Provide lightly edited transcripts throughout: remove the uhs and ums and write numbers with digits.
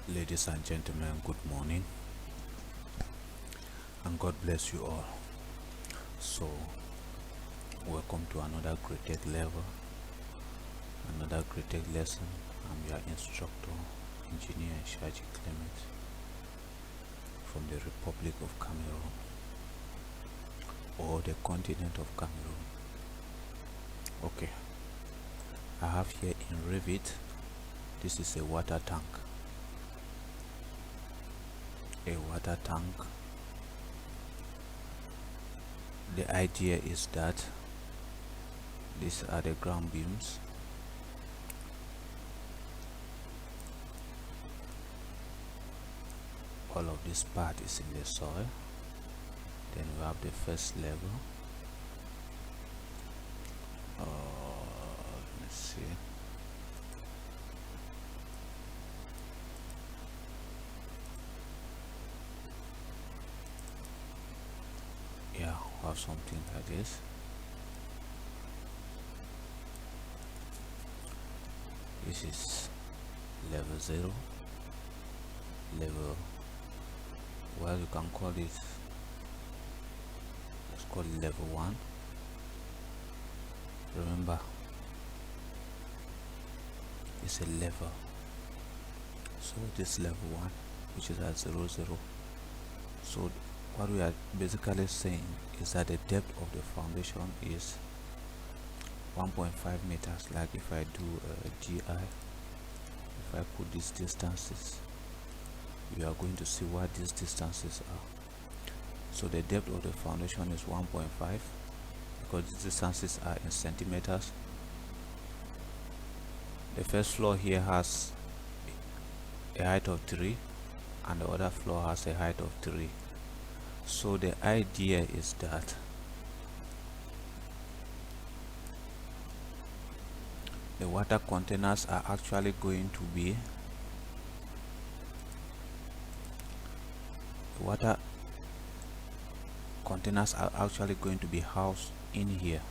Ladies and gentlemen, good morning and God bless you all. So, welcome to another Graitec level, another Graitec lesson. I'm your instructor, Engineer Shaji Clement from the Republic of Cameroon or the continent of Cameroon. Okay, I have here in Revit, this is a water tank. A water tank. The idea is that these are the ground beams. All of this part is in the soil. Then we have the first level. Let me see. Yeah, we have something like this. This is level 0. Level, well, you can call it, let's call it level 1. Remember, it's a level. So this level 1, which is at 0, 0. So what we are basically saying is that the depth of the foundation is 1.5 meters. Like if I do GI, if I put these distances, you are going to see what these distances are. So the depth of the foundation is 1.5 because these distances are in centimeters. The first floor here has a height of 3 and the other floor has a height of 3. So the idea is that the water containers are actually going to be housed in here.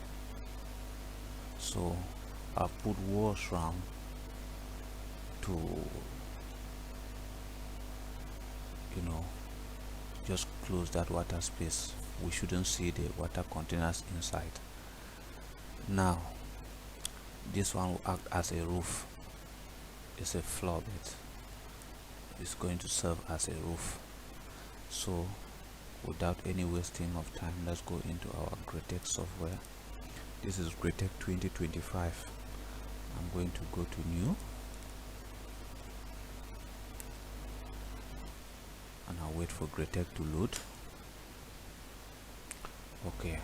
So I've put walls round to just close that water space. We shouldn't see the water containers inside. Now this one will act as a roof. It's a floor bed. It's going to serve as a roof. So without any wasting of time, let's go into our Graitec software. This is Graitec 2025. I'm going to go to new and I'll wait for Graitec to load. Okay,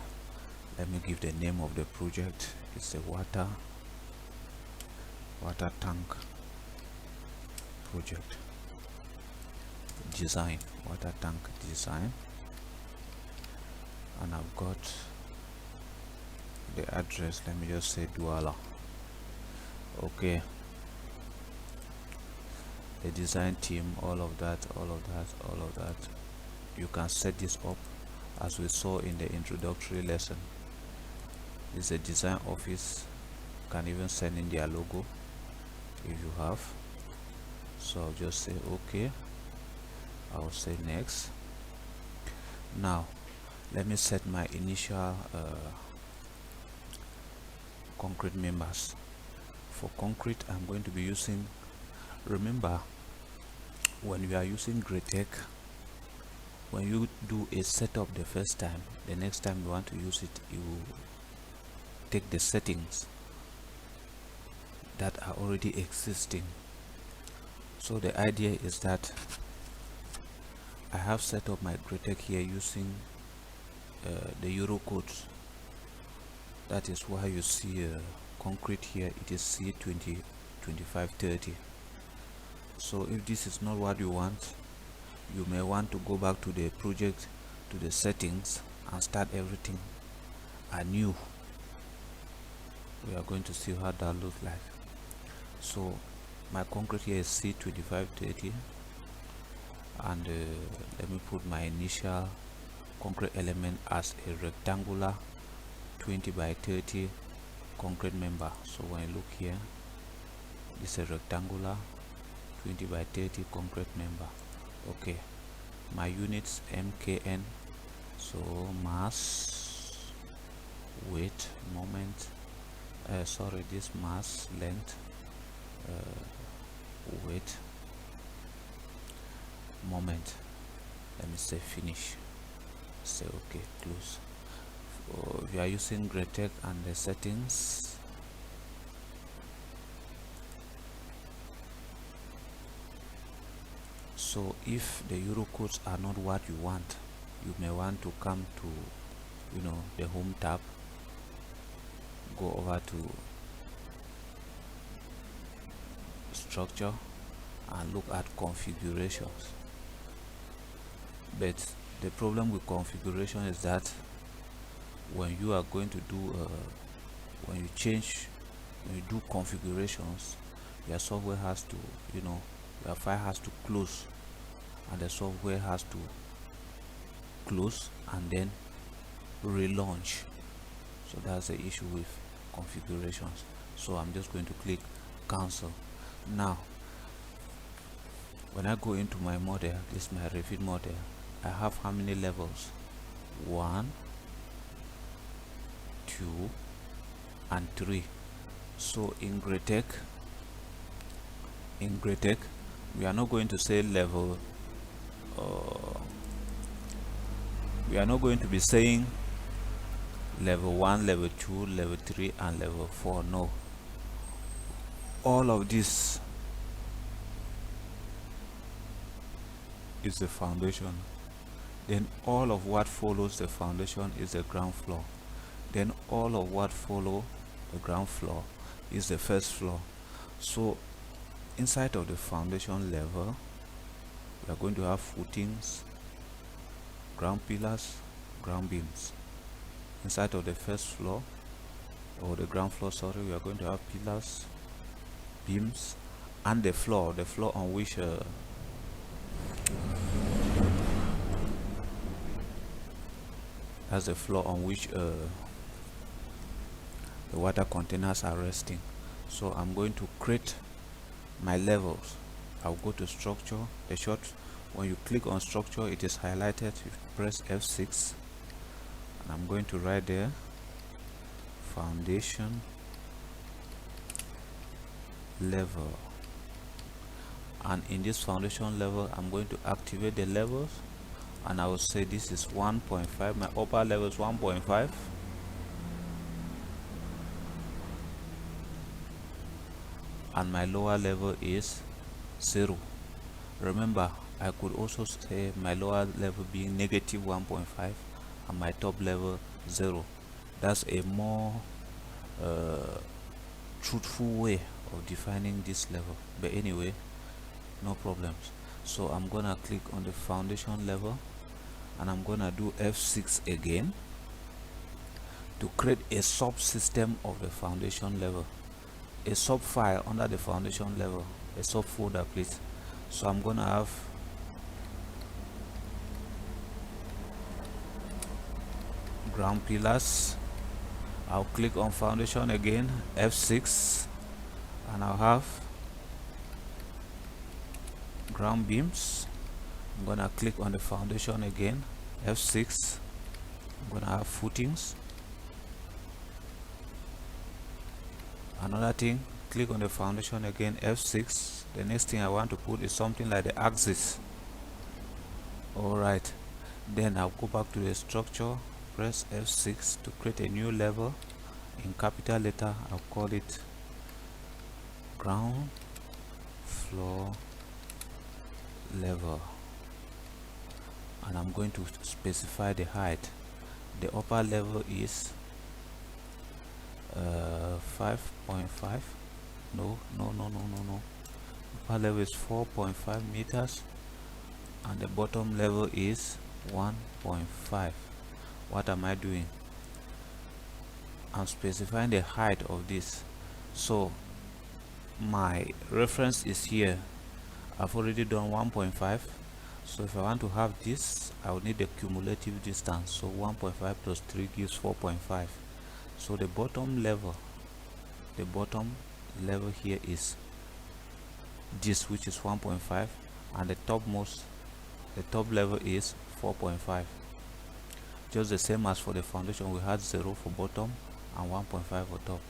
let me give the name of the project. It's a water tank project design, water tank design, and I've got the address. Let me just say Douala. Okay, the design team, all of that. You can set this up as we saw in the introductory lesson. This is a design office. You can even send in their logo if you have. So I'll just say okay. I'll say next. Now let me set my initial concrete members. For concrete, I'm going to be using, remember, when you are using Graitec, when you do a setup the first time, the next time you want to use it, you take the settings that are already existing. So the idea is that I have set up my Graitec here using the Euro codes. That is why you see concrete here, it is C20 2530. So if this is not what you want, you may want to go back to the project, to the settings, and start everything anew. We are going to see how that looks like. So my concrete here is C2530, and let me put my initial concrete element as a rectangular 20 by 30 concrete member. So when you look here, this is a rectangular 20 by 30 concrete member. Okay, my units mkn, so mass, weight, moment, sorry, this mass, length, weight, moment. Let me say finish, say okay, close. We are using Graitec and the settings. So if the euro codes are not what you want, you may want to come to the home tab, go over to structure and look at configurations. But the problem with configuration is that when you are going to do when you do configurations, your software has to, your file has to close, and the software has to close and then relaunch. So that's the issue with configurations. So I'm just going to click cancel. Now when I go into my model, this is my Revit model, I have how many levels? 1, 2 and 3. So in Graitec we are not going to say level, we are not going to be saying level 1, level 2, level 3 and level 4. No, all of this is the foundation, then all of what follows the foundation is the ground floor, then all of what follow the ground floor is the first floor. So inside of the foundation level we are going to have footings, ground pillars, ground beams. Inside of the first floor, or the ground floor, sorry, we are going to have pillars, beams and the floor on which that's the floor on which the water containers are resting. So I'm going to create my levels. I'll go to structure, the short, when you click on structure it is highlighted, you press F6 and I'm going to write there foundation level, and in this foundation level I'm going to activate the levels, and I will say this is 1.5, my upper level is 1.5, and my lower level is 0. Remember, I could also say my lower level being negative 1.5 and my top level 0. That's a more truthful way of defining this level, but anyway, no problems. So I'm gonna click on the foundation level and I'm gonna do F6 again to create a subsystem of the foundation level, a sub file under the foundation level, a subfolder, please. So I'm gonna have ground pillars. I'll click on foundation again, F6, and I'll have ground beams. I'm gonna click on the foundation again, F6. I'm gonna have footings. Another thing, click on the foundation again, F6. The next thing I want to put is something like the axis. Alright, then I'll go back to the structure, press F6 to create a new level. In capital letter, I'll call it ground floor level, and I'm going to specify the height. The upper level is 5.5. No. Upper level is 4.5 meters and the bottom level is 1.5. What am I doing? I'm specifying the height of this. So my reference is here. I've already done 1.5. So if I want to have this, I will need the cumulative distance. So 1.5 plus 3 gives 4.5. So the bottom level here is this, which is 1.5, and the top level is 4.5. Just the same as for the foundation, we had 0 for bottom and 1.5 for top.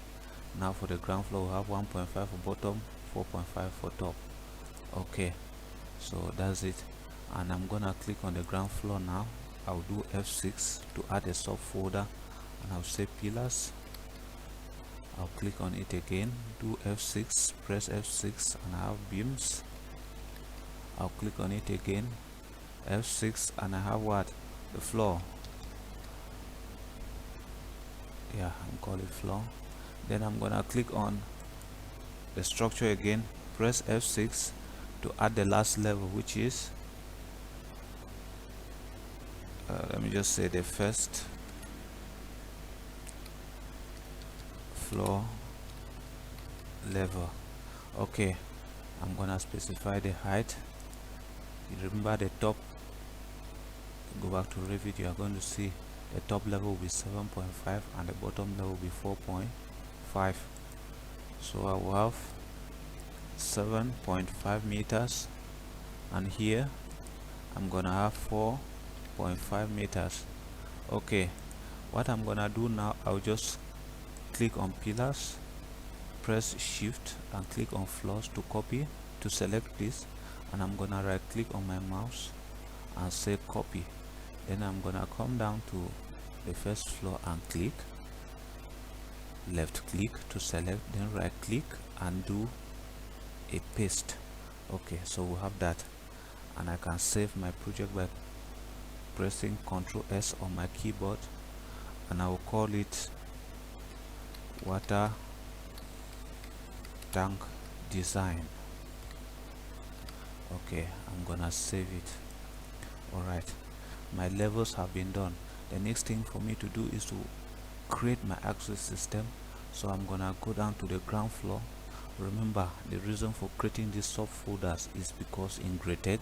Now for the ground floor, we have 1.5 for bottom, 4.5 for top. Okay, so that's it. And I'm gonna click on the ground floor now. I'll do F6 to add a subfolder, and I'll say pillars. I'll click on it again, do F6, press F6, and I have beams. I'll click on it again, F6, and I have what? The floor. Yeah, I'm calling floor. Then I'm gonna click on the structure again, press F6 to add the last level, which is let me just say the first floor level. Okay, I'm gonna specify the height. You remember the top, go back to Revit, you are going to see the top level will be 7.5 and the bottom level will be 4.5. So I will have 7.5 meters, and here I'm gonna have 4.5 meters. Okay, what I'm gonna do now, I'll just click on pillars, press shift and click on floors to copy, to select this, and I'm gonna right click on my mouse and say copy. Then I'm gonna come down to the first floor and click, left click to select, then right click and do a paste. Okay, so we have that, and I can save my project by pressing Ctrl S on my keyboard, and I will call it water tank design. Okay, I'm gonna save it. Alright, my levels have been done. The next thing for me to do is to create my access system. So I'm gonna go down to the ground floor. Remember, the reason for creating these subfolders is because in Graitec,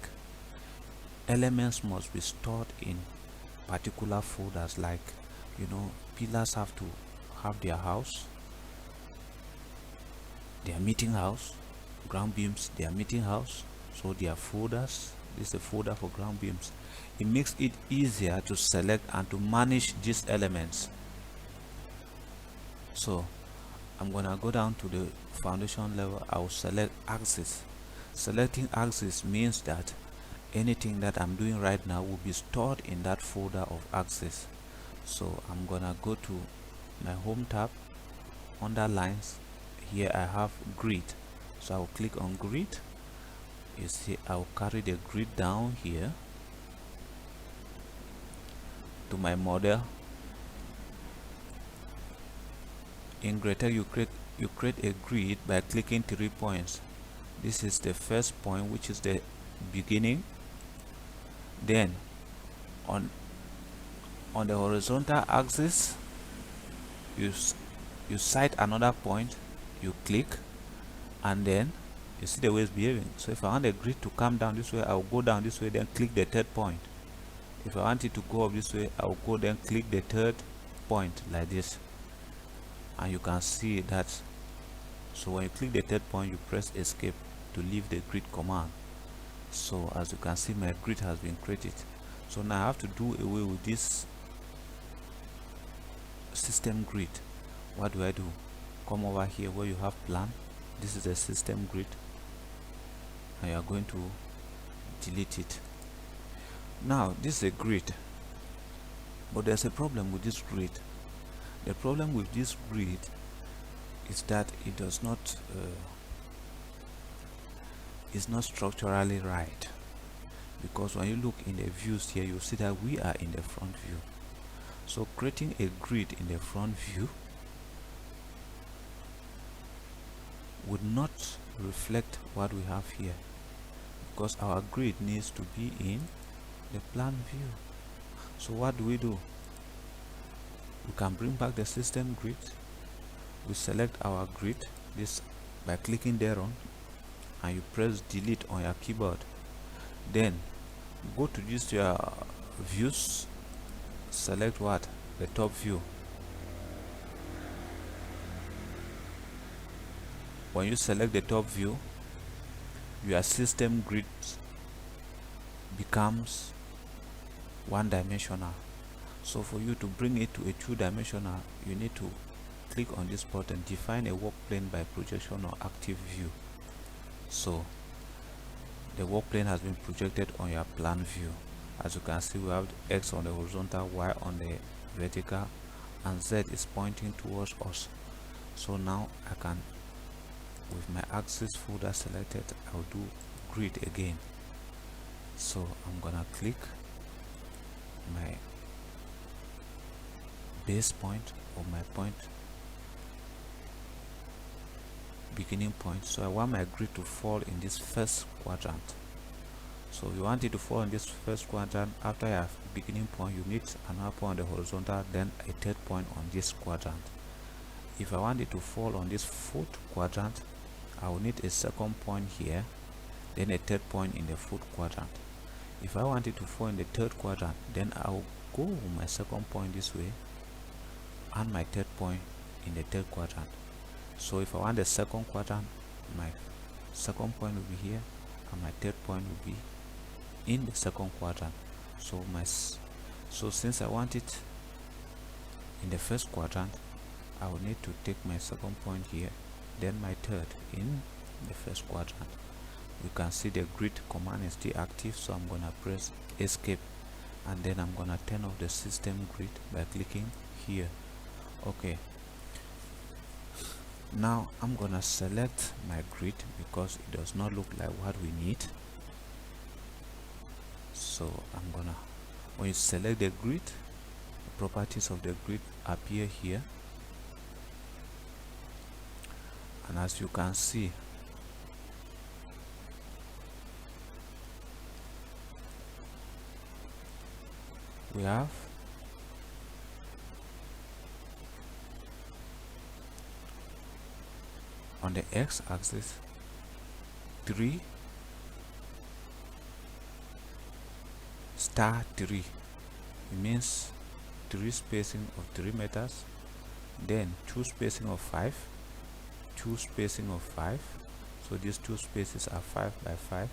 elements must be stored in particular folders. Like, you know, pillars have to have their house, their meeting house, ground beams, their meeting house. So their folders, this is a folder for ground beams. It makes it easier to select and to manage these elements. So I'm gonna go down to the foundation level. I will select axis. Selecting axis means that anything that I'm doing right now will be stored in that folder of axis. So I'm gonna go to my home tab, under lines. Here I have grid, so I will click on grid. You see, I will carry the grid down here to my model. In Graitec, you create a grid by clicking 3 points. This is the first point, which is the beginning. Then on the horizontal axis, you sight another point, you click, and then you see the way it's behaving. So if I want the grid to come down this way, I will go down this way, then click the third point. If I want it to go up this way, I will go then click the third point, like this. And you can see that. So when you click the third point, you press escape to leave the grid command. So as you can see, my grid has been created. So now I have to do away with this system grid. What do? Come over here where you have plan. This is a system grid, and you are going to delete it. Now this is a grid, but there's a problem with this grid. The problem with this grid is that it does not is not structurally right, because when you look in the views here, you see that we are in the front view. So creating a grid in the front view would not reflect what we have here, because our grid needs to be in the plan view. So what do? We can bring back the system grid. We select our grid, this by clicking thereon, and you press delete on your keyboard. Then go to this your views, select what? The top view. When you select the top view, your system grid becomes one-dimensional. So for you to bring it to a two-dimensional, you need to click on this button, define a work plane by projection or active view. So the work plane has been projected on your plan view. As you can see, we have X on the horizontal, Y on the vertical, and Z is pointing towards us. So now I can, with my axis folder selected, I'll do grid again. So I'm gonna click my base point or my point beginning point. So I want my grid to fall in this first quadrant. So you want it to fall in this first quadrant. After your beginning point, you need another point on the horizontal, then a third point on this quadrant. If I want it to fall on this fourth quadrant, I will need a second point here, then a third point in the fourth quadrant. If I want it to fall in the third quadrant, then I'll go with my second point this way and my third point in the third quadrant. So if I want the second quadrant, my second point will be here and my third point will be in the second quadrant. So since I want it in the first quadrant, I will need to take my second point here, then my third in the first quadrant. You can see the grid command is still active, so I'm gonna press escape and then I'm gonna turn off the system grid by clicking here. Okay, now I'm gonna select my grid because it does not look like what we need. So I'm gonna, when you select the grid, the properties of the grid appear here, and as you can see, we have on the x-axis 3 star 3. It means 3 spacing of 3 meters, then 2 spacing of 5, 2 spacing of 5. So these 2 spaces are 5 by 5,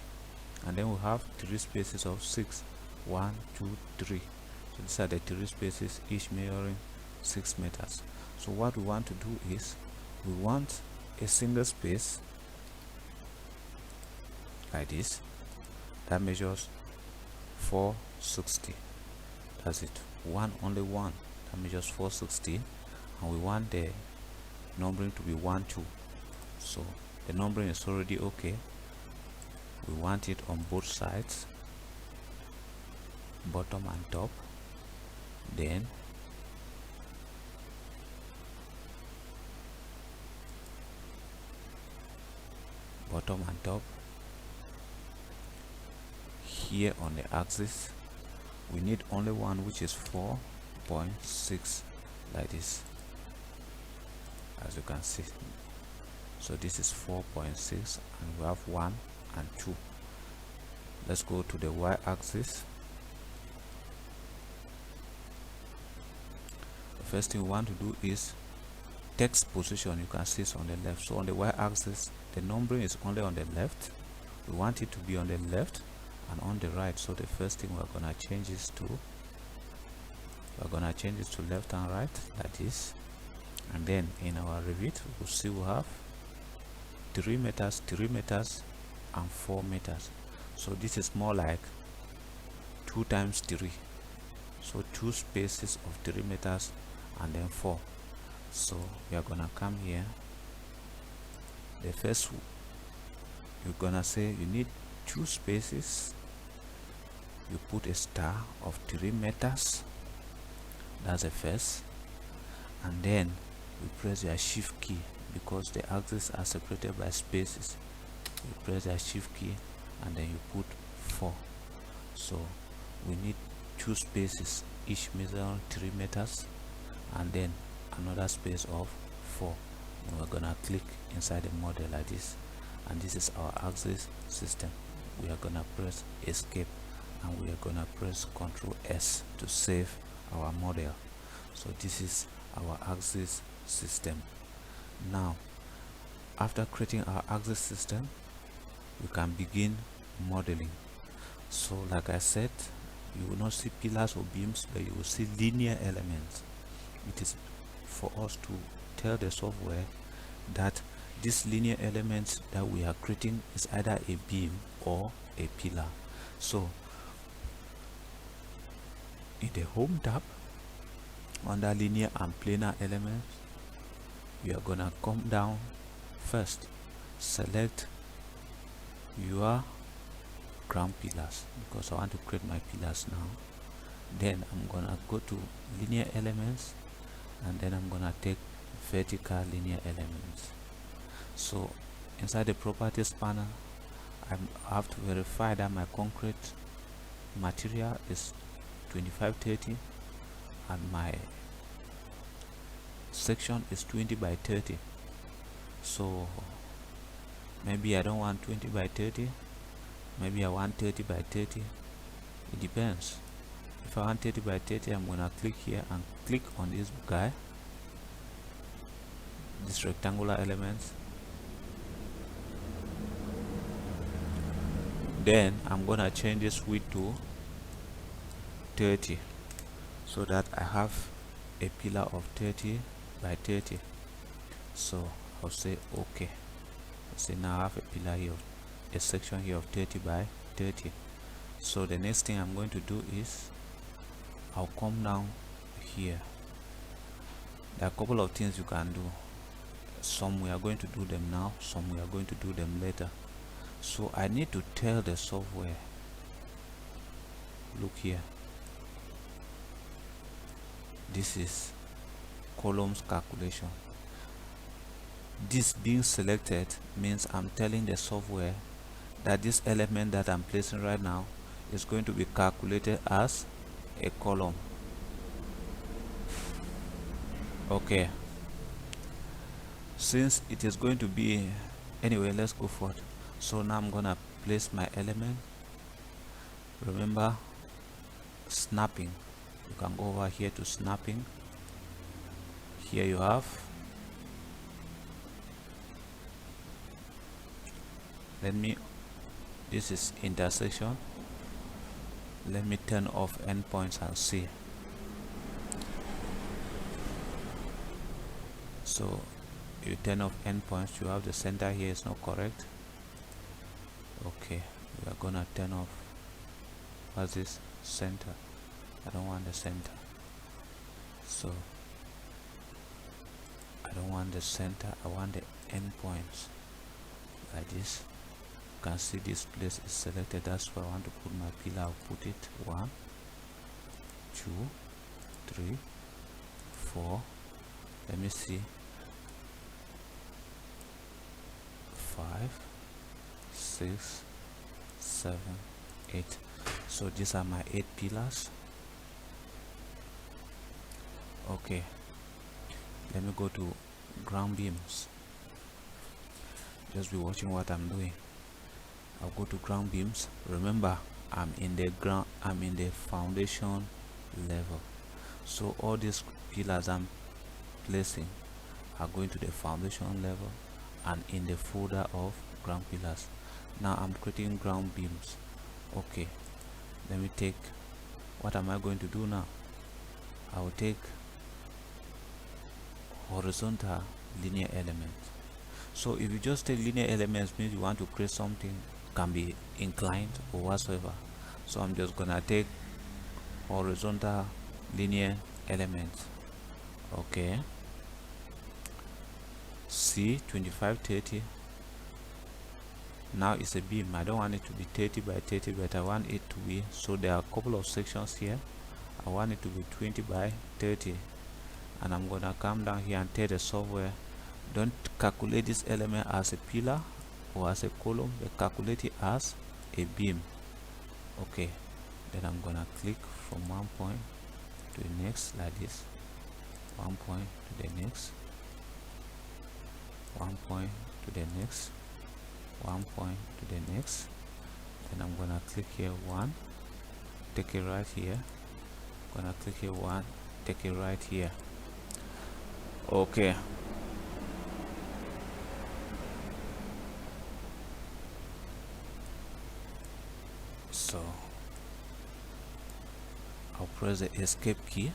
and then we have 3 spaces of 6, 1, 2, 3. So these are the 3 spaces, each measuring 6 meters. So what we want to do is, we want a single space like this that measures 460. That's it. Only one that measures 460, and we want the numbering to be 1, 2. So the numbering is already okay. We want it on both sides, bottom and top. Then bottom and top. Here on the axis, we need only one, which is 4.6, like this, as you can see. So this is 4.6, and we have 1 and 2. Let's go to the y-axis. The first thing we want to do is text position. You can see it's on the left. So on the y-axis, the numbering is only on the left. We want it to be on the left and on the right. So the first thing we're gonna change is to left and right, like this. And then in our Revit, we'll see we have 3 meters, 3 meters, and 4 meters. So this is more like 2 times 3. So 2 spaces of 3 meters and then 4. So we are gonna come here. The first, you're gonna say you need 2 spaces. You put a star of 3 meters. That's the first. And then you press your shift key, because the axes are separated by spaces. You press your shift key and then you put 4. So we need 2 spaces, each measuring 3 meters, and then another space of 4. And we're gonna click inside the model like this, and this is our axis system. We are gonna press escape and we are gonna press Ctrl S to save our model. So this is our axis system. Now, after creating our axis system, you can begin modeling. So like I said, you will not see pillars or beams, but you will see linear elements. It is for us to tell the software that these linear elements that we are creating is either a beam or a pillar. So in the home tab, under linear and planar elements, you are gonna come down first, select your ground pillars, because I want to create my pillars now. Then I'm gonna go to linear elements, and then I'm gonna take vertical linear elements. So inside the properties panel, I have to verify that my concrete material is 2530 and my section is 20 by 30. So maybe I don't want 20 by 30, maybe I want 30 by 30. It depends. If I want 30 by 30, I'm gonna click here and click on this guy, this rectangular elements. Then I'm gonna change this width to 30 so that I have a pillar of 30 by 30. So I'll say okay. I'll say now I have a pillar here, a section here of 30 by 30. So the next thing I'm going to do is I'll come down here. There are a couple of things you can do. Some we are going to do them now, some we are going to do them later. So I need to tell the software, look here, this is columns calculation. This being selected means I'm telling the software that this element that I'm placing right now is going to be calculated as a column. Okay, since it is going to be, anyway, let's go forward. So now I'm gonna place my element. Remember snapping, you can go over here to snapping. Here you have, this is intersection. Let me turn off endpoints and see. So you turn off endpoints, you have the center here is not correct. Okay, we are gonna turn off, what's this, center. I don't want the center, so I don't want the center, I want the endpoints like this. You can see this place is selected, that's where I want to put my pillar. I'll put it 1 2 3 4, let me see, 5 6 7 8. So these are my 8 pillars. Okay, let me go to ground beams. Just be watching what I'm doing. I'll go to ground beams. Remember, I'm in the foundation level, so all these pillars I'm placing are going to the foundation level and in the folder of ground pillars. Now I'm creating ground beams. Okay, let me take, what am I going to do now? I will take horizontal linear elements. So if you just take linear elements, means you want to create something can be inclined or whatsoever. So I'm just gonna take horizontal linear elements. Okay, see 2530. Now it's a beam. I don't want it to be 30 by 30, but I want it to be, so there are a couple of sections here. I want it to be 20 by 30, and I'm gonna come down here and tell the software, don't calculate this element as a pillar or as a column, but calculate it as a beam. Okay, then I'm gonna click from one point to the next like this, one point to the next, one point to the next, one point to the next. Then I'm gonna click here one, take it right here, gonna click here one, take it right here. Okay, So I'll press the escape key.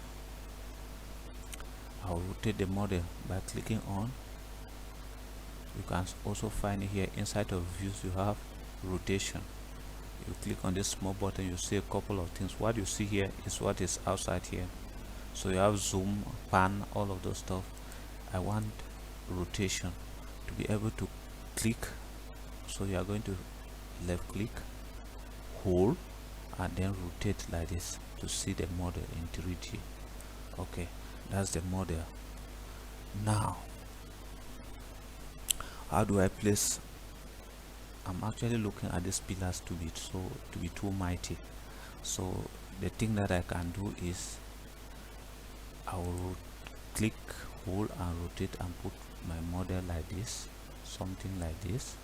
I'll rotate the model by clicking on. You can also find here inside of views you have rotation. You click on this small button, you see a couple of things. What you see here is what is outside here. So you have zoom, pan, all of those stuff. I want rotation to be able to click. So you are going to left click, hold, and then rotate like this to see the model in 3D. Okay, that's the model. Now how do I place? I'm actually looking at these pillars to be too mighty. So the thing that I can do is I will click, hold, and rotate and put my model like this, something like this.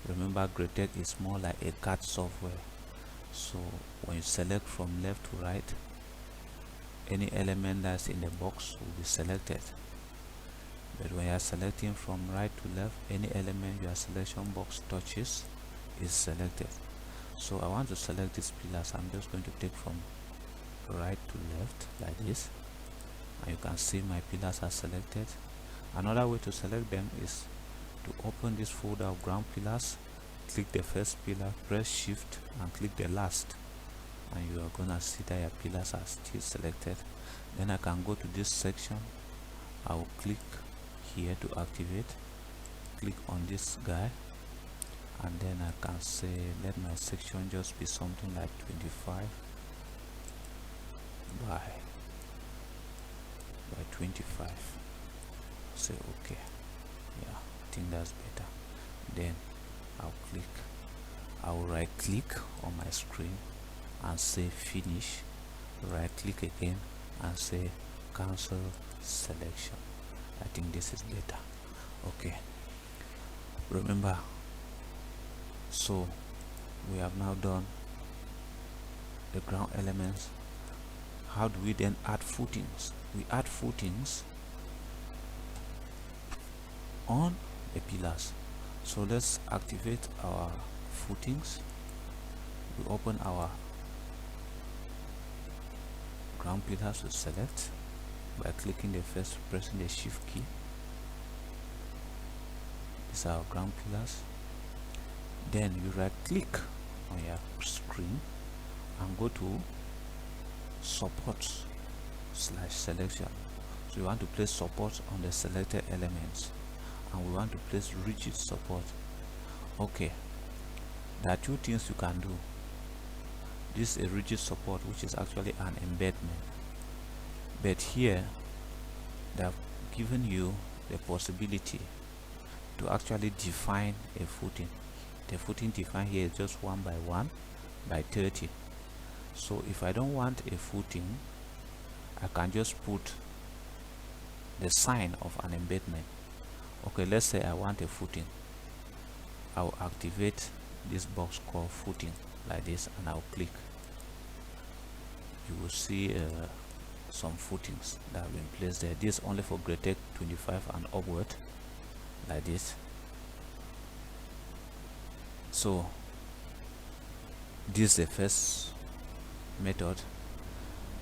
Remember, Graitec is more like a CAD software. So when you select from left to right, any element that's in the box will be selected. But when you are selecting from right to left, any element your selection box touches is selected. So I want to select these pillars. I'm just going to take from right to left like this, and you can see my pillars are selected. Another way to select them is to open this folder of ground pillars, click the first pillar, press shift and click the last, and you are gonna see that your pillars are still selected. Then I can go to this section. I will click here to activate, click on this guy, and then I can say let my section just be something like 25 by 25. Say okay. Yeah, I think that's better. Then I'll right click on my screen and say finish, right click again and say cancel selection. I think this is better. Okay, remember, so we have now done the ground elements. How do we then add footings? We add footings on the pillars. So let's activate our footings. We open our ground pillars to select by clicking the first, pressing the shift key. These are our ground pillars. Then you right click on your screen and go to support / selection. So we want to place support on the selected elements, and we want to place rigid support. Okay, there are two things you can do. This is a rigid support, which is actually an embedment, but here they have given you the possibility to actually define a footing. The footing defined here is just 1 by 1 by 30. So if I don't want a footing, I can just put the sign of an embedment. Okay, let's say I want a footing. I'll activate this box called footing like this, and I'll click. You will see some footings that have been placed there. This is only for Graitec 25 and upward, like this. So this is the first method,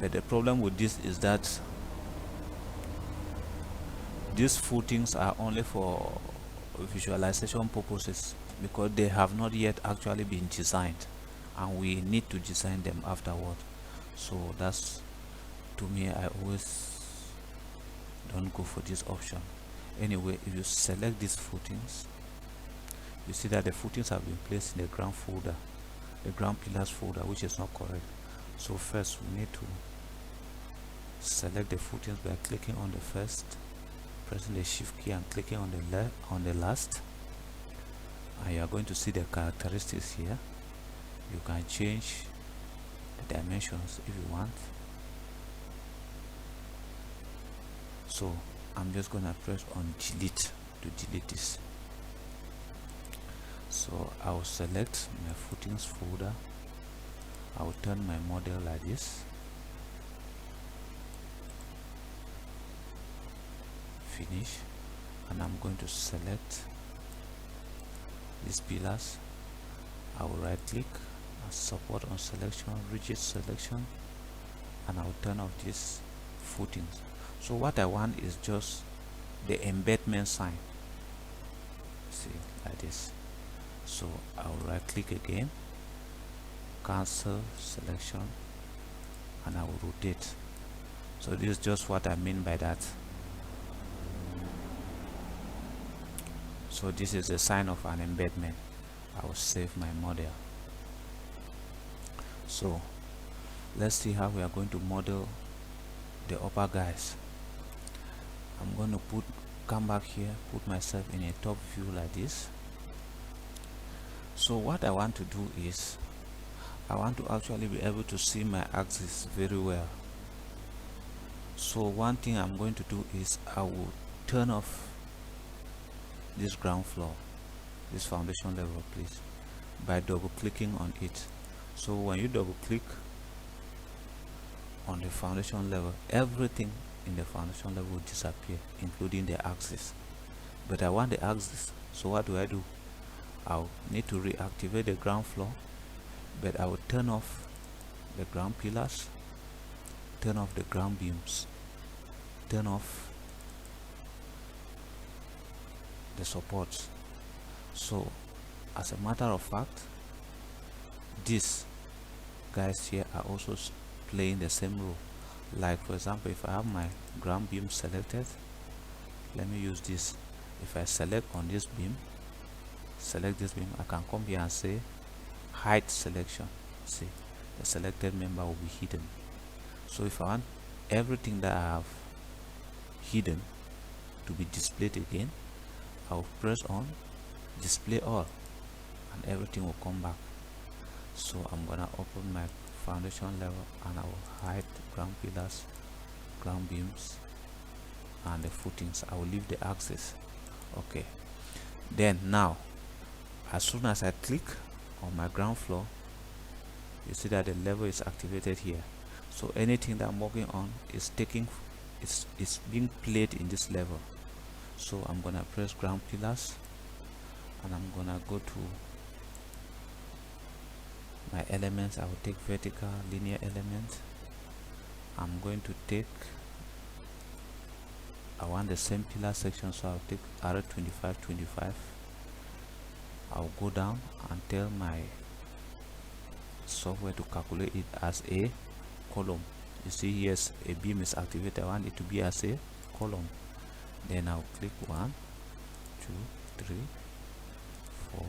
but the problem with this is that these footings are only for visualization purposes, because they have not yet actually been designed, and we need to design them afterward. So that's, to me, I always don't go for this option. Anyway, if you select these footings, you see that the footings have been placed in the ground folder, the ground pillars folder, which is not correct. So first we need to select the footings by clicking on the first, pressing the shift key and clicking on the last, and you are going to see the characteristics here. You can change the dimensions if you want. So I'm just gonna press on delete to delete this. So I will select my footings folder. I will turn my model like this, finish, and I'm going to select these pillars I will right click, support on selection, rigid selection, and I will turn off these footings. So what I want is just the embedment sign, see, like this. So I will right click again, cancel selection, and I will rotate. So this is just what I mean by that. So this is a sign of an embedment. I will save my model. So let's see how we are going to model the upper guys. I'm going to come back here, put myself in a top view like this. So what I want to do is I want to actually be able to see my axis very well. So one thing I'm going to do is I will turn off this ground floor, this foundation level, please, by double clicking on it. So when you double click on the foundation level, everything in the foundation level will disappear, including the axis. But I want the axis, so what do? I'll need to reactivate the ground floor, but I will turn off the ground pillars, turn off the ground beams, turn off the supports. So as a matter of fact, these guys here are also playing the same role. Like for example, if I have my ground beam selected, let me use this. If I select on this beam, select this beam, I can come here and say hide selection. See, the selected member will be hidden. So if I want everything that I have hidden to be displayed again, I will press on display all and everything will come back. So I'm gonna open my foundation level and I will hide ground pillars, ground beams, and the footings. I will leave the axis. Okay, then now as soon as I click on my ground floor, you see that the level is activated here. So anything that I'm working on is it's being played in this level. So I'm gonna press ground pillars and I'm gonna go to my elements. I will take vertical linear element. I'm going to take, I want the same pillar section, so I'll take R2525. I'll go down and tell my software to calculate it as a column. You see, yes, a beam is activated. I want it to be as a column. Then I'll click 1, 2, 3, 4,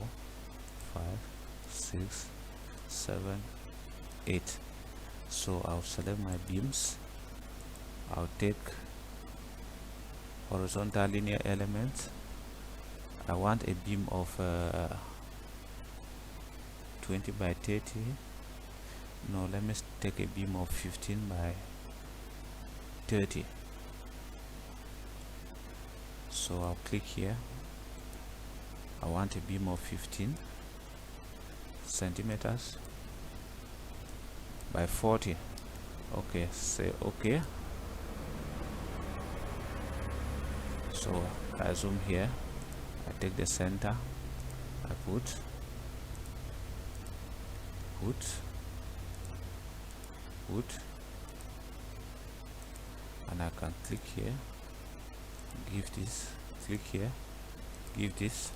5, 6, 7, 8. So I'll select my beams. I'll take horizontal linear element. I want a beam of 20 by 30. No, let me take a beam of 15 by 30. So I'll click here. I want a beam of 15 centimeters by 40. Okay, say okay. So I zoom here, I take the center, I put, and I can click here, give this, click here, give this.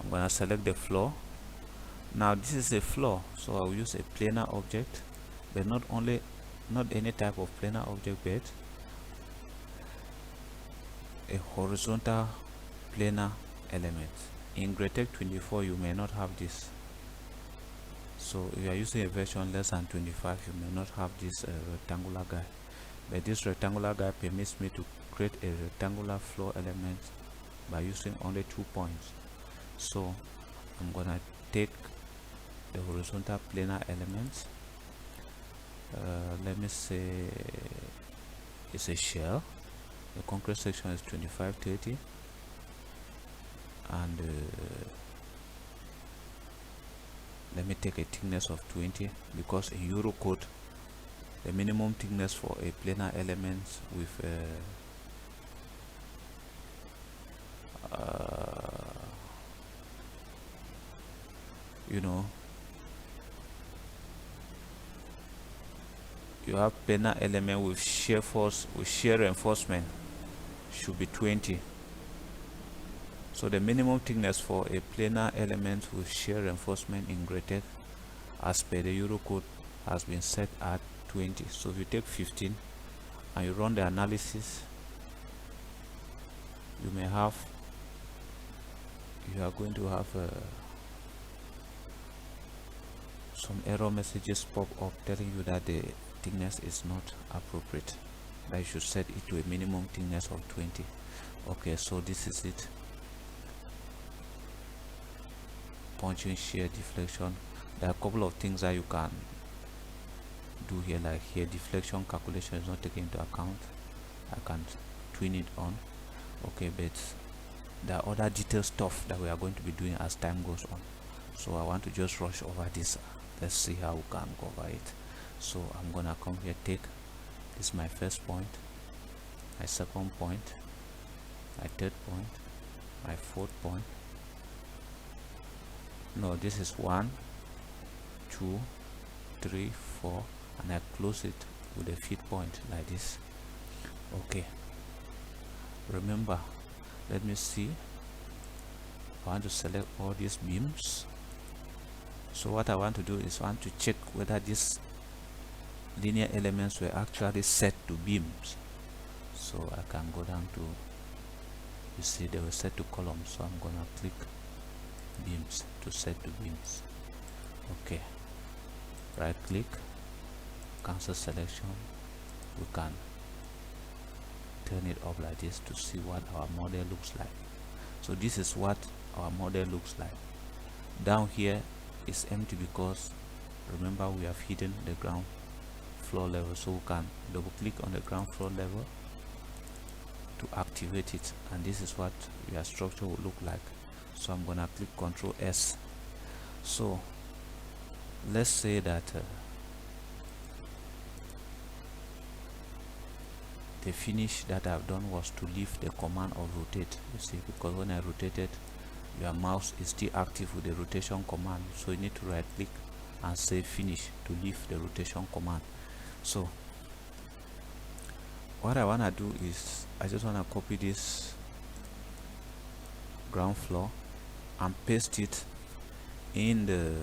I'm gonna select the floor. Now this is a floor, so I'll use a planar object, but not any type of planar object, but a horizontal planar element. In Graitec 24 you may not have this. So if you are using a version less than 25, you may not have this rectangular guy. But this rectangular guy permits me to create a rectangular floor element by using only 2 points. So I'm gonna take the horizontal planar element. Let me say it's a shell. The concrete section is 2530, and let me take a thickness of 20, because in Eurocode the minimum thickness for a planar element with you know, you have planar element with shear force, with shear reinforcement should be 20. So the minimum thickness for a planar element with shear reinforcement in Graitec as per the Euro code has been set at 20. So if you take 15 and you run the analysis, you are going to have some error messages pop up telling you that the thickness is not appropriate, that you should set it to a minimum thickness of 20. Okay, so this is it. Punching, shear, deflection. There are a couple of things that you can do here, like here deflection calculation is not taken into account. I can twin it on. Okay, but there are other detailed stuff that we are going to be doing as time goes on, so I want to just rush over this. Let's see how we can cover it. So I'm gonna come here, take this is my first point, my second point, my third point, my fourth point. No, this is 1, 2, 3, 4, and I close it with a fifth point like this. Okay, remember, let me see, I want to select all these beams. So what I want to do is I want to check whether these linear elements were actually set to beams. So I can go down to, you see they were set to columns, so I'm gonna click beams to set to beams. Okay, right click, cancel selection. We can turn it up like this to see what our model looks like. So this is what our model looks like. Down here is empty because remember we have hidden the ground floor level, so we can double click on the ground floor level to activate it, and this is what your structure will look like. So I'm gonna click Ctrl S. So let's say that the finish that I've done was to leave the command of rotate, you see, because when I rotated, your mouse is still active with the rotation command, so you need to right click and say finish to leave the rotation command. So what I want to do is I just want to copy this ground floor and paste it in the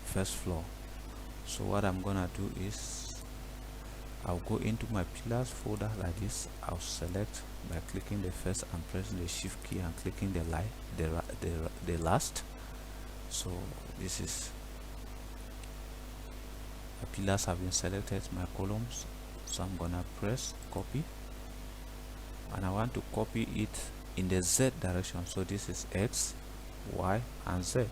first floor. So what I'm gonna do is I'll go into my pillars folder like this. I'll select by clicking the first and pressing the shift key and clicking the last. So this is, my pillars have been selected, my columns. So I'm gonna press copy, and I want to copy it in the Z direction. So this is X, Y, and Z.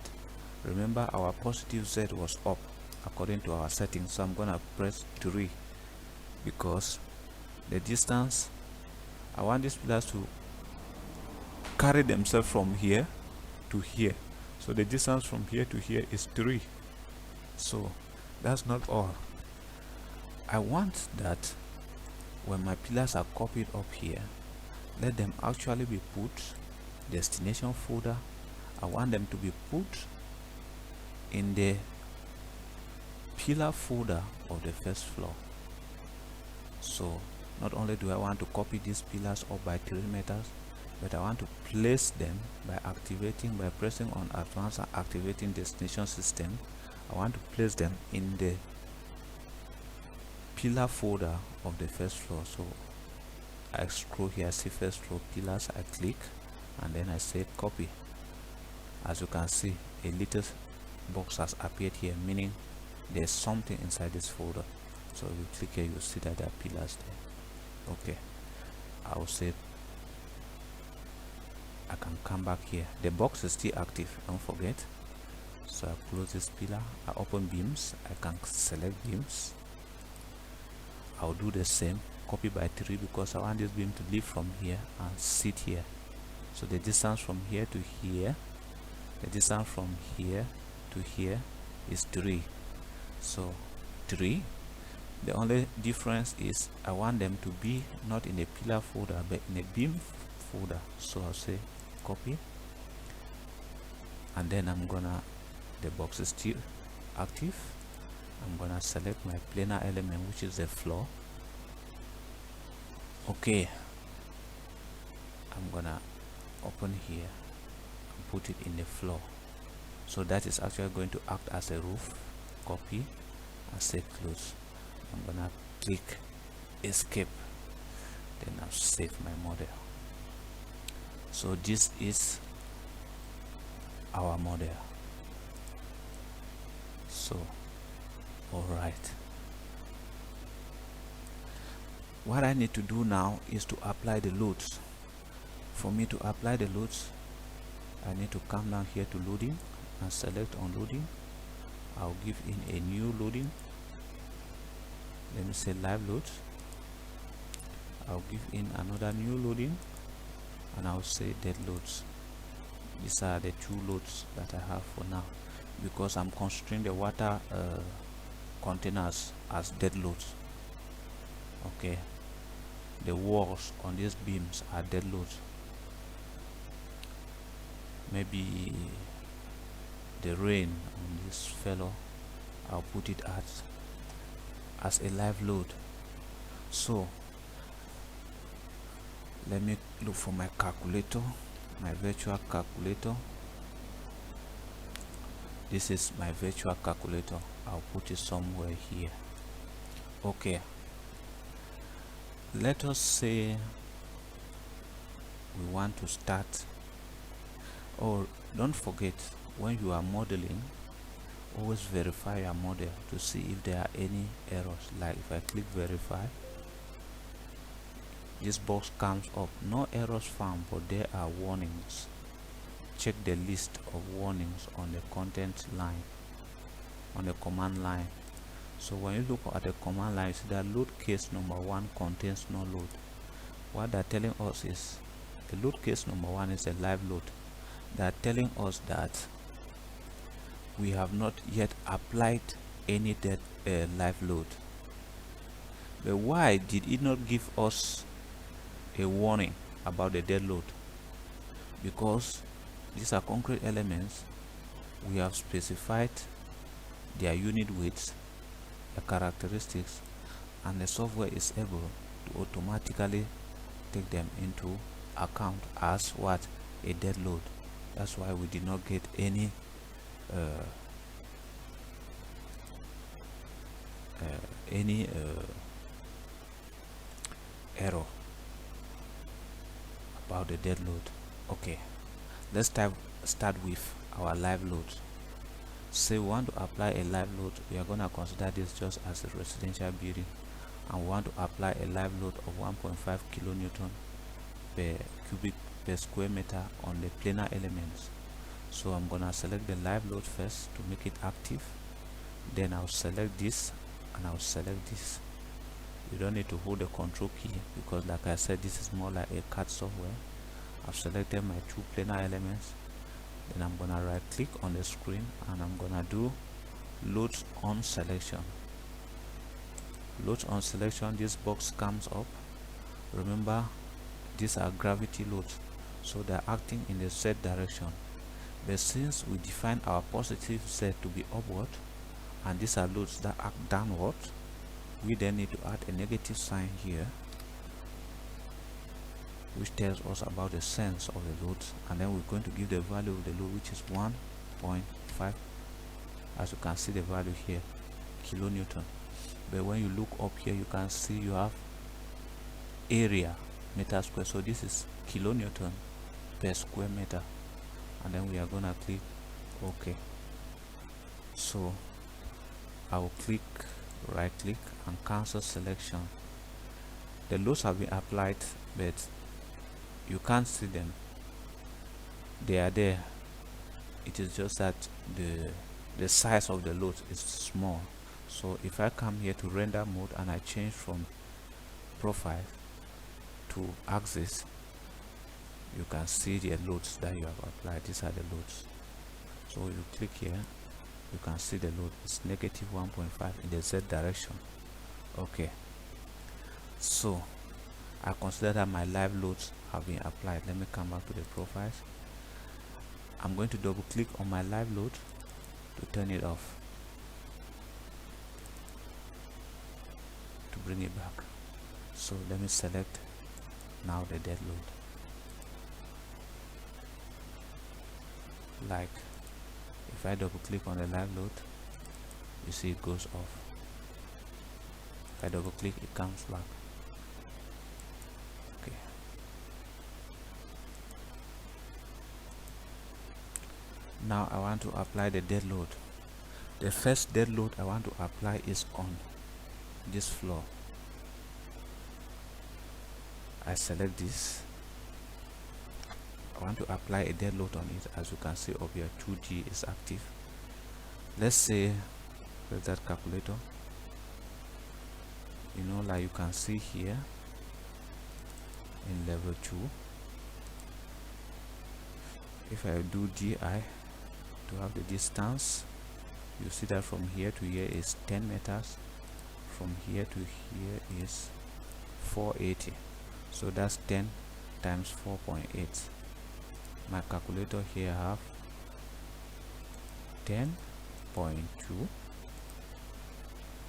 Remember our positive Z was up according to our settings, so I'm gonna press 3 because the distance, I want these pillars to carry themselves from here to here. So the distance from here to here is 3. So that's not all. I want that when my pillars are copied up here, let them actually be put destination folder. I want them to be put in the pillar folder of the first floor. So not only do I want to copy these pillars up by 3 meters, but I want to place them by pressing on advanced and activating destination system. I want to place them in the pillar folder of the first floor. So I scroll here, I see first floor pillars, I click and then I say copy. As you can see, a little box has appeared here, meaning there's something inside this folder. So if you click here, you'll see that there are pillars there. Okay, I will say I can come back here. The box is still active, don't forget. So I close this pillar, I open beams, I can select beams. I'll do the same, copy by 3 because I want this beam to leave from here and sit here. So the distance from here to here, the distance from here to here is 3. So 3. The only difference is I want them to be not in a pillar folder but in a beam folder. So I'll say copy, and then I'm gonna, the box is still active, I'm gonna select my planar element, which is the floor. Okay, I'm gonna open here and put it in the floor. So that is actually going to act as a roof. Copy and save close. I'm gonna click escape, then I'll save my model. So this is our model. So all right, what I need to do now is to apply the loads. For me to apply the loads, I need to come down here to loading and select on loading. I'll give in a new loading. Let me say live loads. I'll give in another new loading, and I'll say dead loads. These are the two loads that I have for now, because I'm considering the water containers as dead loads. Okay, the walls on these beams are dead loads. Maybe the rain on this fellow, I'll put it as a live load. So let me look for my calculator, my virtual calculator. This is my virtual calculator. I'll put it somewhere here. Okay, let us say we want to start. Oh, don't forget, when you are modeling, always verify your model to see if there are any errors. Like if I click verify, this box comes up, no errors found, but there are warnings. Check the list of warnings on the content line, on the command line. So when you look at the command line, you see that load case number 1 contains no load. What they're telling us is the load case number 1 is a live load. They're telling us that we have not yet applied any dead live load. But why did it not give us a warning about the dead load? Because these are concrete elements. We have specified their unit weights, the characteristics, and the software is able to automatically take them into account as what? A dead load. That's why we did not get any error about the dead load. Okay, let's start with our live load. Say we want to apply a live load. We are going to consider this just as a residential building, and we want to apply a live load of 1.5 kilonewton per square meter on the planar elements. So I'm gonna select the live load first to make it active. Then I'll select this and I'll select this. You don't need to hold the control key because, like I said, this is more like a CAD software. I've selected my two planar elements. Then I'm gonna right click on the screen and I'm gonna do loads on selection. Loads on selection, this box comes up. Remember, these are gravity loads, so they're acting in the Z direction. But since we define our positive Z to be upward and these are loads that act downward, we then need to add a negative sign here, which tells us about the sense of the loads, and then we're going to give the value of the load, which is 1.5. as you can see the value here, kilonewton. But when you look up here, you can see you have area meter square, so this is kilonewton per square meter, and then we are gonna click OK. So I will click right click and cancel selection. The loads have been applied, but you can't see them. They are there. It is just that the size of the load is small. So if I come here to render mode and I change from profile to axis, you can see the loads that you have applied. These are the loads. So you click here, you can see the load is negative 1.5 in the Z direction. Okay, so I consider that my live loads have been applied. Let me come back to the profiles. I'm going to double click on my live load to turn it off. bring it back. So let me select now the dead load. Like if I double click on the live load, you see it goes off. If I double click, it comes back. Okay. Now I want to apply the dead load. The first dead load I want to apply is on this floor. I select this. I want to apply a dead load on it. As you can see up here, 2G is active. Let's say with that calculator, you know, like you can see here in level 2, if I do GI to have the distance, you see that from here to here is 10 meters, from here to here is 480, so that's 10 times 4.8. My calculator here have 10.2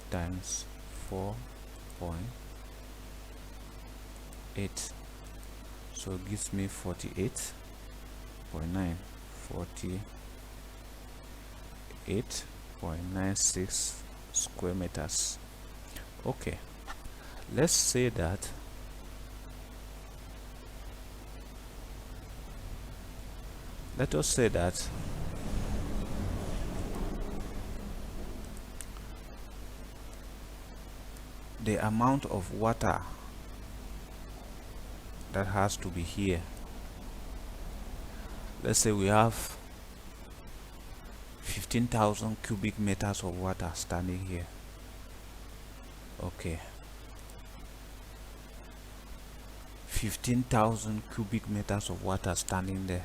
times 4.8, so it gives me 48.9, 48.96 square meters. Okay, let's say that let us say that the amount of water that has to be here, let's say we have 15,000 cubic meters of water standing here. Okay, 15,000 cubic meters of water standing there.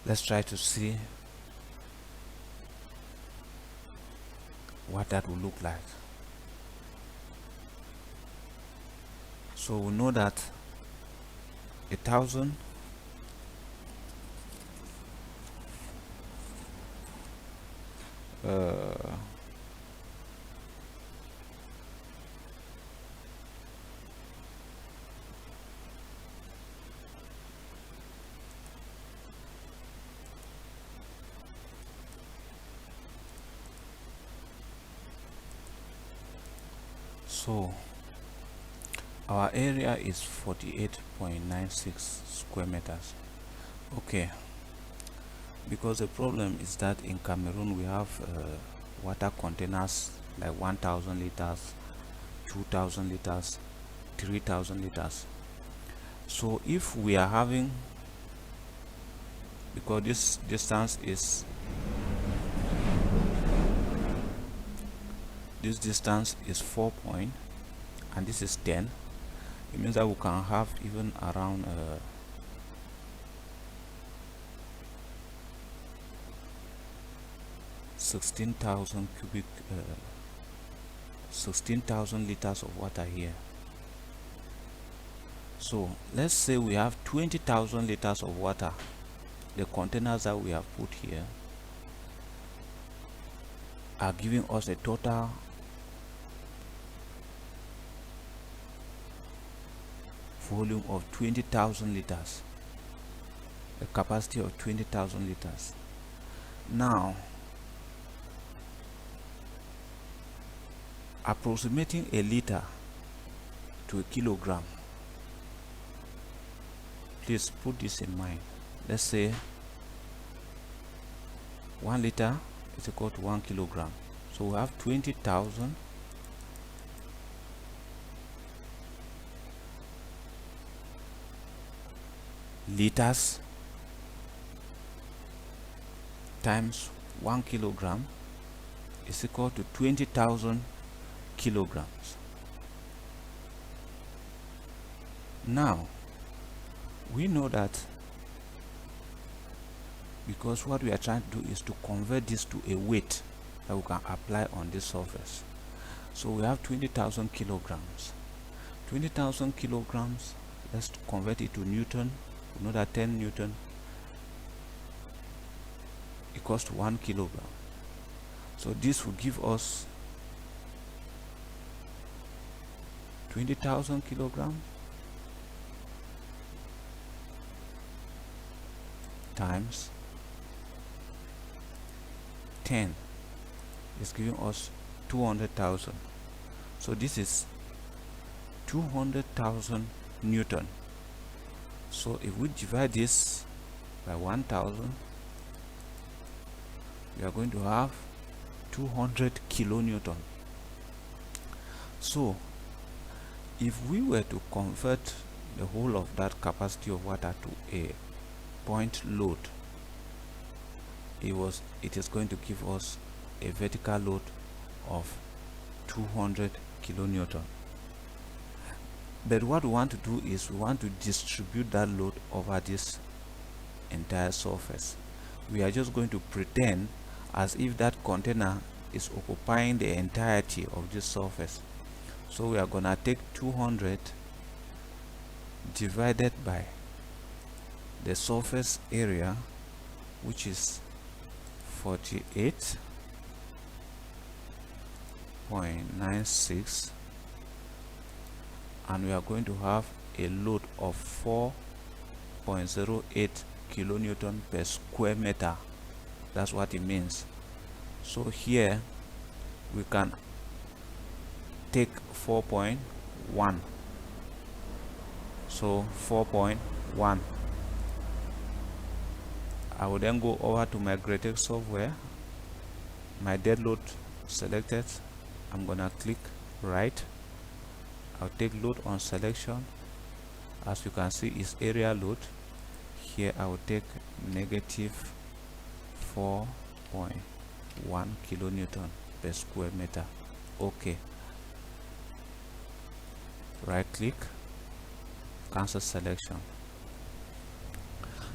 Let's try to see what that will look like. So we know that 1,000 so our area is 48.96 square meters. Okay, because the problem is that in Cameroon we have water containers like 1,000 liters, 2,000 liters, 3,000 liters. So if we are having, because this distance is this distance is 4 point and this is 10, it means that we can have even around 16,000 cubic 16,000 liters of water here. So let's say we have 20,000 liters of water. The containers that we have put here are giving us a total volume of 20,000 liters, a capacity of 20,000 liters. Now, approximating a liter to a kilogram, please put this in mind. Let's say 1 liter is equal to 1 kilogram. So we have 20,000 liters times 1 kilogram is equal to 20,000 kilograms. Now we know that because what we are trying to do is to convert this to a weight that we can apply on this surface. So we have 20,000 kilograms. 20,000 kilograms, let's convert it to Newton. We know that 10 Newton equals to 1 kilogram. So this will give us 20,000 kilograms times 10 is giving us 200,000. So this is 200,000 Newton. So if we divide this by 1,000, we are going to have 200 kilonewton. So if we were to convert the whole of that capacity of water to a point load, it is going to give us a vertical load of 200 kilonewton. But what we want to do is we want to distribute that load over this entire surface. We are just going to pretend as if that container is occupying the entirety of this surface. So we are gonna take 200 divided by the surface area, which is 48.96, and we are going to have a load of 4.08 kilonewton per square meter. That's what it means. So here we can take 4.1. So 4.1. I will then go over to my Graitec software, my dead load selected. I'm gonna click right. I'll take load on selection. As you can see, is area load. Here I will take negative 4.1 kilonewton per square meter. Okay. Right click, cancel selection.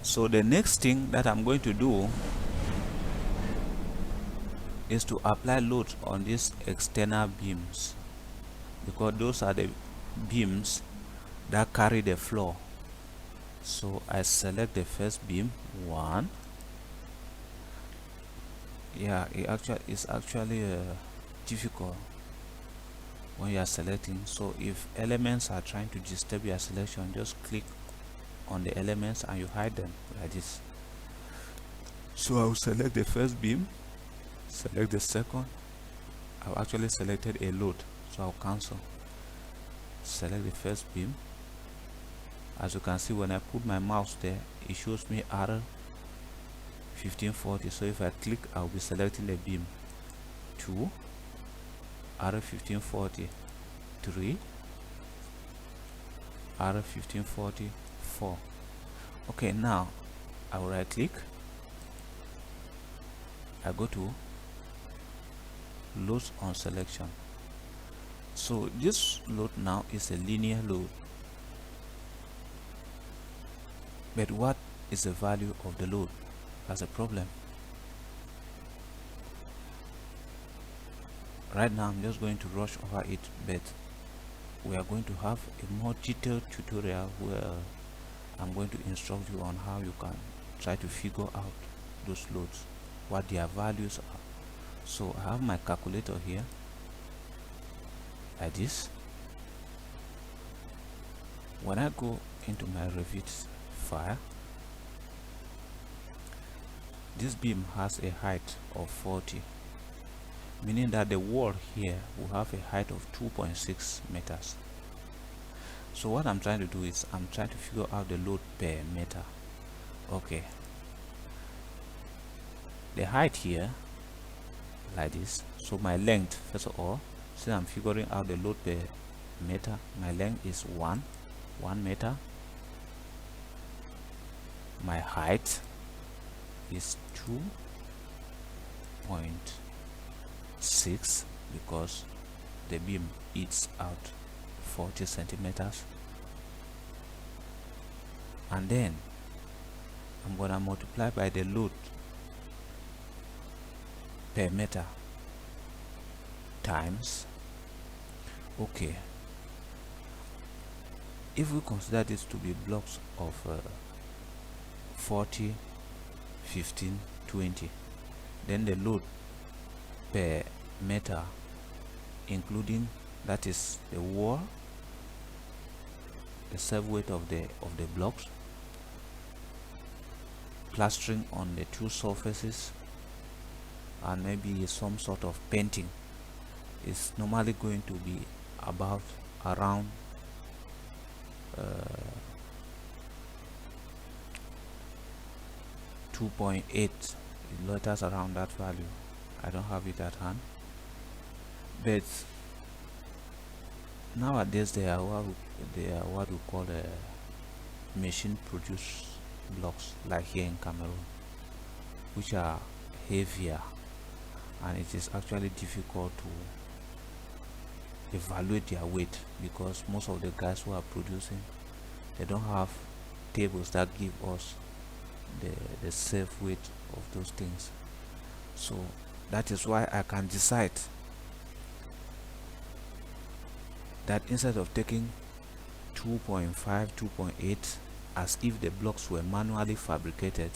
So the next thing that I'm going to do is to apply load on these external beams, because those are the beams that carry the floor. So I select the first beam, 1. Yeah, it's actually difficult when you are selecting. So if elements are trying to disturb your selection, just click on the elements and you hide them like this. So I will select the first beam, select the second. I've actually selected a load, so I'll cancel. Select the first beam. As you can see, when I put my mouse there, it shows me R1540. So if I click, I'll be selecting the beam 2, R1540, 3, R1540, 4. Okay, now I will right click. I go to loads on selection. So this load now is a linear load. But what is the value of the load? That's a problem. Right now I'm just going to rush over it, but we are going to have a more detailed tutorial where I'm going to instruct you on how you can try to figure out those loads, what their values are. So I have my calculator here like this. When I go into my Revit file, this beam has a height of 40, meaning that the wall here will have a height of 2.6 meters. So what I'm trying to do is I'm trying to figure out the load per meter. Okay, the height here like this. So my length, first of all, since I'm figuring out the load per meter, my length is 1 meter. My height is 2.6 because the beam eats out 40 centimeters, and then I'm gonna multiply by the load per meter times. Okay, if we consider this to be blocks of 40, 15, 20, then the load per meter, including, that is, the wall, the self weight of the blocks, plastering on the two surfaces, and maybe some sort of painting, is normally going to be about around 2.8 letters, around that value. I don't have it at hand, but nowadays they are what we call machine produced blocks, like here in Cameroon, which are heavier, and it is actually difficult to evaluate their weight, because most of the guys who are producing, they don't have tables that give us the safe weight of those things. So that is why I can decide that instead of taking 2.5, 2.8 as if the blocks were manually fabricated,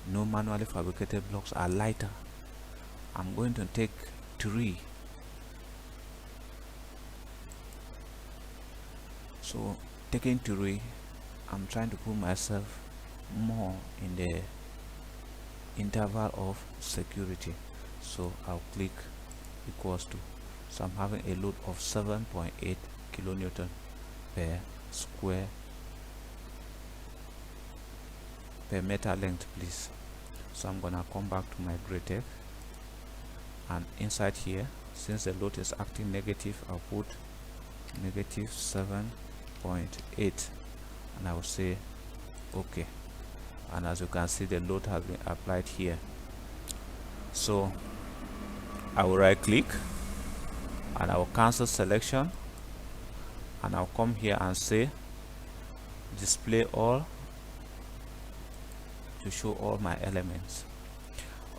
no, manually fabricated blocks are lighter, I'm going to take 3. So taking 3, I'm trying to put myself more in the interval of security. So I'll click equals to, so I'm having a load of 7.8 kilonewton per square per meter length, please. So I'm gonna come back to my Graitec, and inside here, since the load is acting negative, I'll put negative 7.8, and I will say okay. And as you can see, the load has been applied here. So I will right click, and I will cancel selection, and I'll come here and say display all to show all my elements.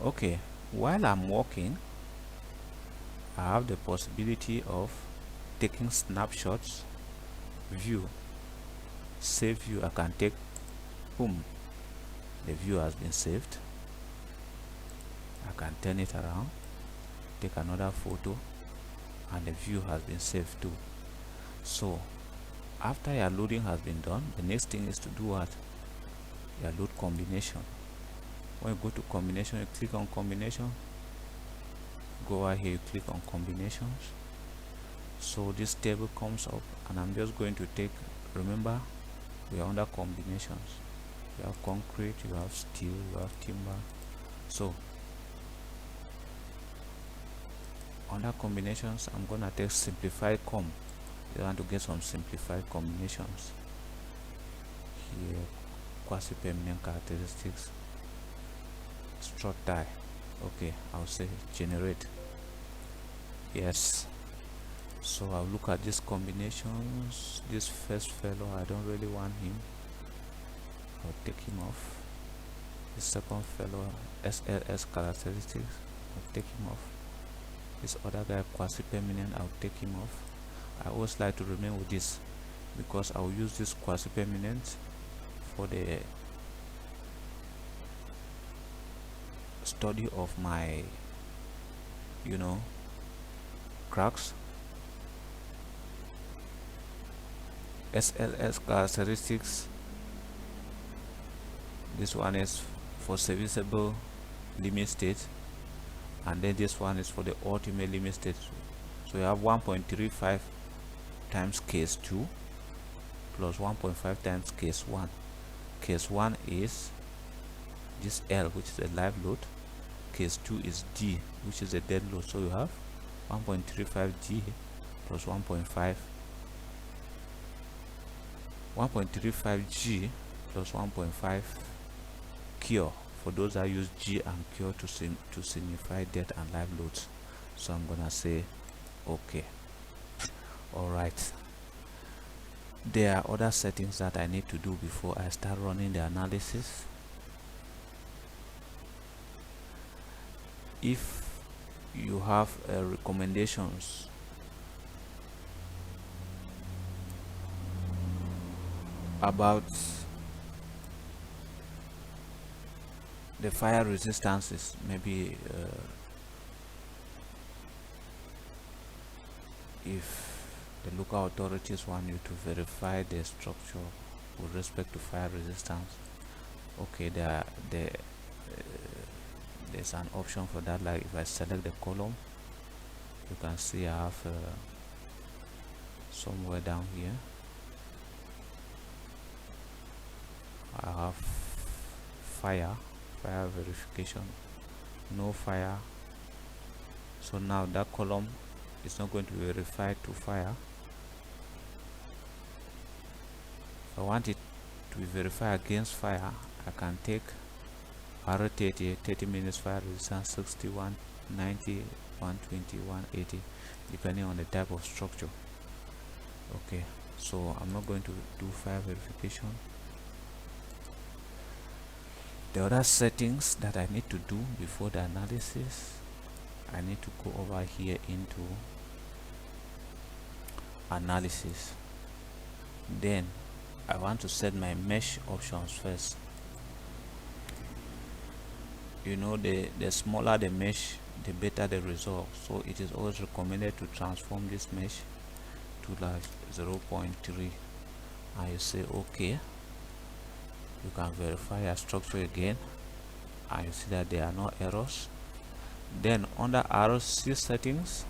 Okay, while I'm working, I have the possibility of taking snapshots, view, save view. I can take, boom, the view has been saved. I can turn it around, take another photo, and the view has been saved too. So after your loading has been done, the next thing is to do what? Your load combination. When you go to combination, you click on combination, go over here, you click on combinations. So this table comes up, and I'm just going to take, remember, we are under combinations. You have concrete, you have steel, you have timber. So under combinations, I'm gonna take simplified com. You want to get some simplified combinations here. Quasi-permanent characteristics, strut tie. Okay, I'll say generate. Yes. So I'll look at these combinations. This first fellow, I don't really want him, I'll take him off. The second fellow, SLS characteristics, I'll take him off. This other guy, quasi-permanent, I'll take him off. I always like to remain with this, because I'll use this quasi-permanent for the study of my, cracks. SLS characteristics, this one is for serviceable limit state, and then this one is for the ultimate limit state. So you have 1.35 times case 2 plus 1.5 times case 1. Case 1 is this L, which is a live load. Case 2 is D, which is a dead load. So you have 1.35 G plus 1.35 G plus 1.5 cure, for those that use G and cure to signify dead and live loads. So I'm gonna say okay. All right, there are other settings that I need to do before I start running the analysis. If you have recommendations about the fire resistances. Maybe if the local authorities want you to verify the structure with respect to fire resistance, okay, there's an option for that. Like if I select the column, you can see I have somewhere down here I have fire verification, no fire. So now that column is not going to be verified to fire. If I want it to be verified against fire, I can take R30, 30 minutes fire resistance, 60, 190, 120, 180, depending on the type of structure. Okay, so I'm not going to do fire verification. The other settings that I need to do before the analysis, I need to go over here into analysis. Then I want to set my mesh options first. You know, the smaller the mesh, the better the result. So it is always recommended to transform this mesh to like 0.3, and you say okay. You can verify your structure again, and you see that there are no errors. Then under RC settings,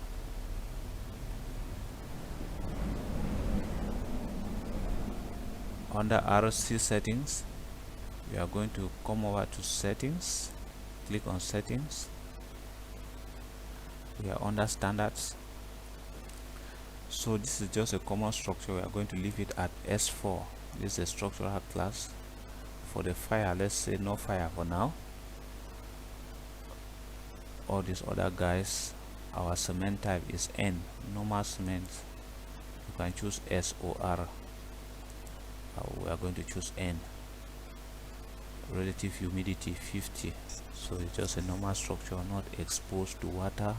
we are going to come over to settings, click on settings. We are under standards. So this is just a common structure. We are going to leave it at S4. This is a structural class. For the fire, let's say no fire for now. All these other guys, our cement type is N, normal cement. You can choose S or R. We are going to choose N. Relative humidity 50, so it's just a normal structure, not exposed to water.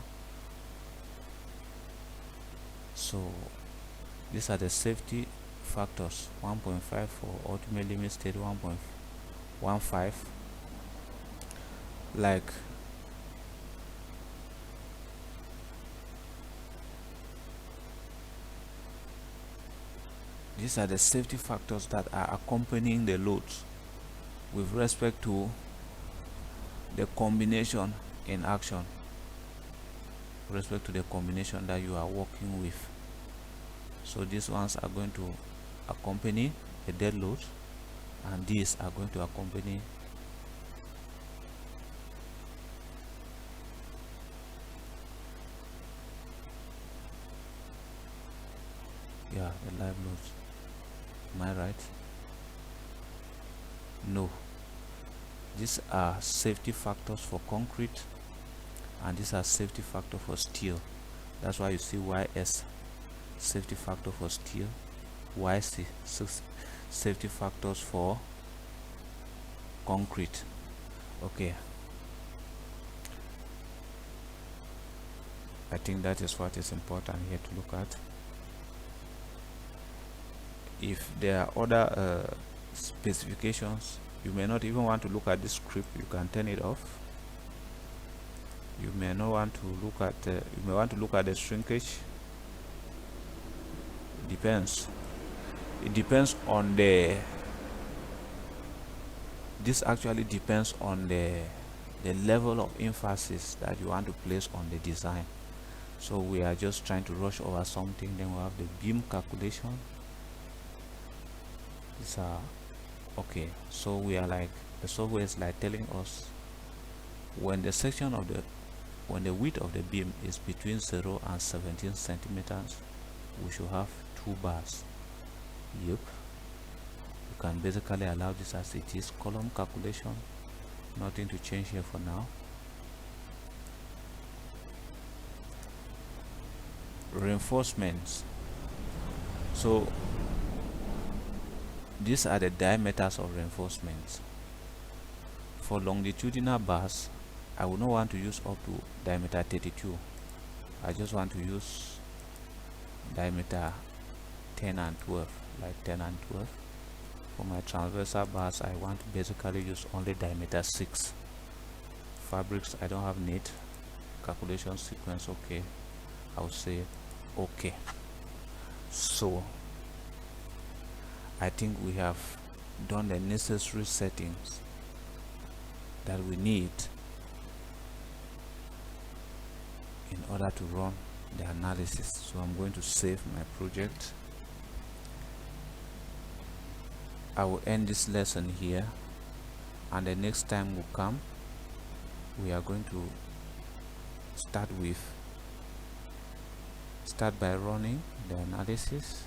So these are the safety factors: 1.5 for ultimate limit state, 1.15. Like these are the safety factors that are accompanying the loads with respect to the combination in action, with respect to the combination that you are working with. So these ones are going to accompany the dead load, and these are going to accompany the live loads. Am I right? No, these are safety factors for concrete, and these are safety factor for steel. That's why you see YS safety factor for steel, YC safety factors for concrete. Okay, I think that is what is important here to look at. If there are other specifications, you may not even want to look at this script. You can turn it off. You may not want to look at you may want to look at the shrinkage. It depends on the this actually depends on the level of emphasis that you want to place on the design. So we are just trying to rush over something. Then we have the beam calculation. These are okay. So we are like, the software is like telling us when the section of when the width of the beam is between 0 and 17 centimeters, we should have 2 bars. Yep, you can basically allow this as it is. Column calculation, nothing to change here for now. Reinforcements. So these are the diameters of reinforcements. For longitudinal bars, I will not want to use up to diameter 32. I just want to use diameter 10 and 12, like 10 and 12. For my transversal bars, I want to basically use only diameter 6. fabrics I don't have need. Calculation sequence, okay, I'll say okay. So I think we have done the necessary settings that we need in order to run the analysis. So I'm going to save my project. I will end this lesson here, and the next time will come, we are going to start by running the analysis,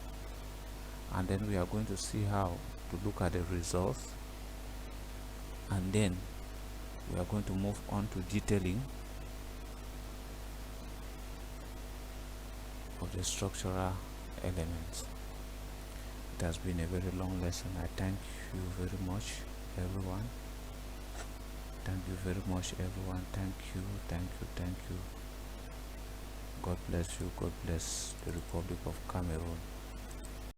and then we are going to see how to look at the results, and then we are going to move on to detailing of the structural elements. It has been a very long lesson. I thank you very much, everyone. Thank you very much, everyone. Thank you, thank you, thank you. God bless you. God bless the Republic of Cameroon.